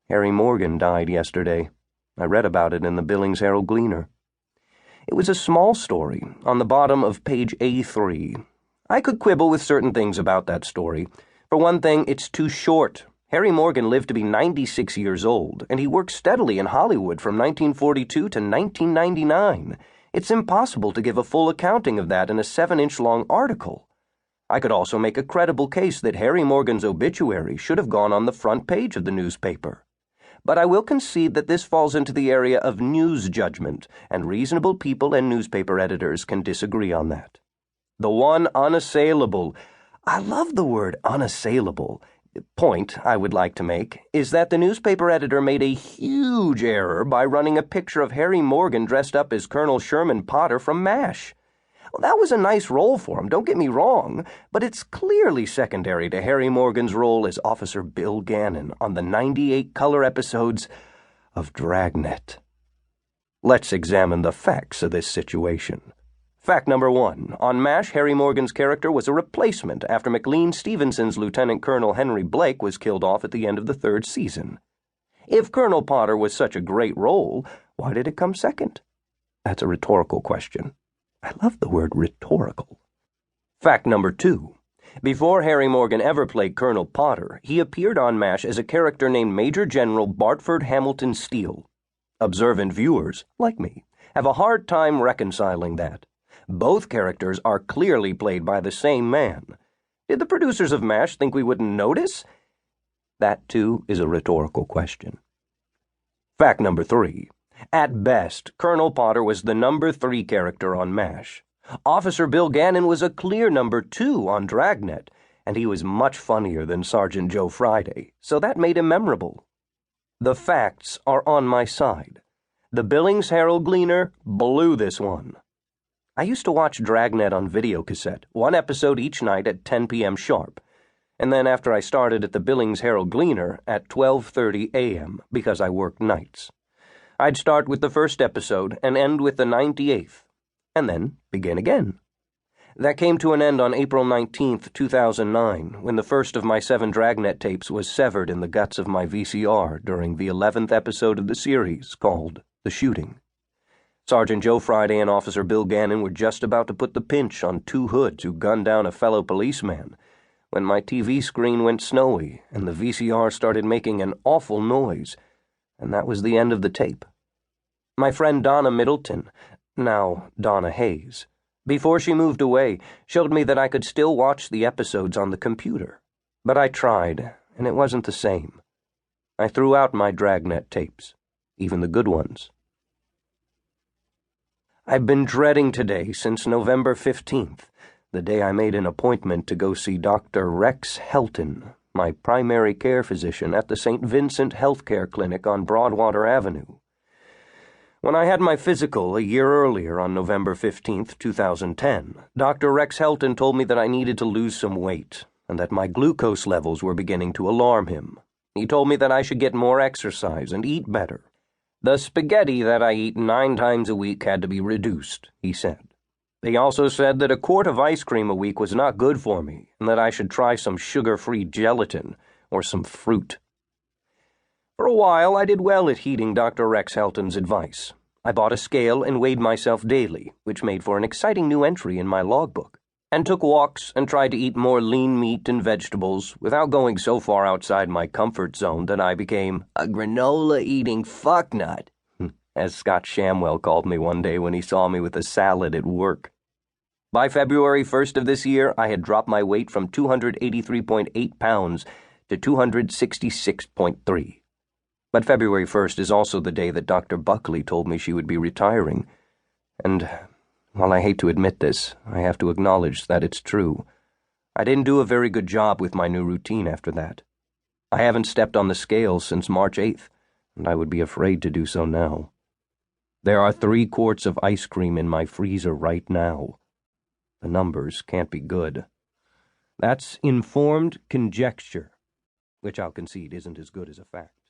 Harry Morgan died yesterday. I read about it in the Billings Herald-Gleaner. It was a small story on the bottom of page A3. I could quibble with certain things about that story. For one thing, it's too short. Harry Morgan lived to be 96 years old, and he worked steadily in Hollywood from 1942 to 1999. It's impossible to give a full accounting of that in a 7-inch-long article. I could also make a credible case that Harry Morgan's obituary should have gone on the front page of the newspaper. But I will concede that this falls into the area of news judgment, and reasonable people and newspaper editors can disagree on that. The one unassailable, I love the word unassailable, point I would like to make is that the newspaper editor made a huge error by running a picture of Harry Morgan dressed up as Colonel Sherman Potter from MASH. Well, that was a nice role for him, don't get me wrong, but it's clearly secondary to Harry Morgan's role as Officer Bill Gannon on the 98 color episodes of Dragnet. Let's examine the facts of this situation. Fact number 1. On MASH, Harry Morgan's character was a replacement after McLean Stevenson's Lieutenant Colonel Henry Blake was killed off at the end of the 3rd season. If Colonel Potter was such a great role, why did it come second? That's a rhetorical question. I love the word rhetorical. Fact number 2. Before Harry Morgan ever played Colonel Potter, he appeared on MASH as a character named Major General Bartford Hamilton Steele. Observant viewers, like me, have a hard time reconciling that. Both characters are clearly played by the same man. Did the producers of MASH think we wouldn't notice? That, too, is a rhetorical question. Fact number 3. At best, Colonel Potter was the number 3 character on MASH. Officer Bill Gannon was a clear number 2 on Dragnet, and he was much funnier than Sergeant Joe Friday, so that made him memorable. The facts are on my side. The Billings Herald-Gleaner blew this one. I used to watch Dragnet on videocassette, one episode each night at 10 p.m. sharp, and then after I started at the Billings Herald-Gleaner at 12:30 a.m. because I worked nights. I'd start with the first episode and end with the 98th, and then begin again. That came to an end on April 19th, 2009, when the first of my 7 Dragnet tapes was severed in the guts of my VCR during the 11th episode of the series, called The Shooting. Sergeant Joe Friday and Officer Bill Gannon were just about to put the pinch on 2 hoods who gunned down a fellow policeman when my TV screen went snowy and the VCR started making an awful noise, and that was the end of the tape. My friend Donna Middleton, now Donna Hayes, before she moved away, showed me that I could still watch the episodes on the computer. But I tried, and it wasn't the same. I threw out my Dragnet tapes, even the good ones. I've been dreading today since November 15th, the day I made an appointment to go see Dr. Rex Helton, my primary care physician at the St. Vincent Healthcare Clinic on Broadwater Avenue. When I had my physical a year earlier on November 15th, 2010, Dr. Rex Helton told me that I needed to lose some weight and that my glucose levels were beginning to alarm him. He told me that I should get more exercise and eat better. The spaghetti that I eat 9 times a week had to be reduced, he said. He also said that a quart of ice cream a week was not good for me and that I should try some sugar-free gelatin or some fruit. For a while, I did well at heeding Dr. Rex Helton's advice. I bought a scale and weighed myself daily, which made for an exciting new entry in my logbook, and took walks and tried to eat more lean meat and vegetables without going so far outside my comfort zone that I became a granola-eating fucknut, as Scott Shamwell called me one day when he saw me with a salad at work. By February 1st of this year, I had dropped my weight from 283.8 pounds to 266.3. But February 1st is also the day that Dr. Buckley told me she would be retiring, and while I hate to admit this, I have to acknowledge that it's true. I didn't do a very good job with my new routine after that. I haven't stepped on the scales since March 8th, and I would be afraid to do so now. There are 3 quarts of ice cream in my freezer right now. The numbers can't be good. That's informed conjecture, which I'll concede isn't as good as a fact.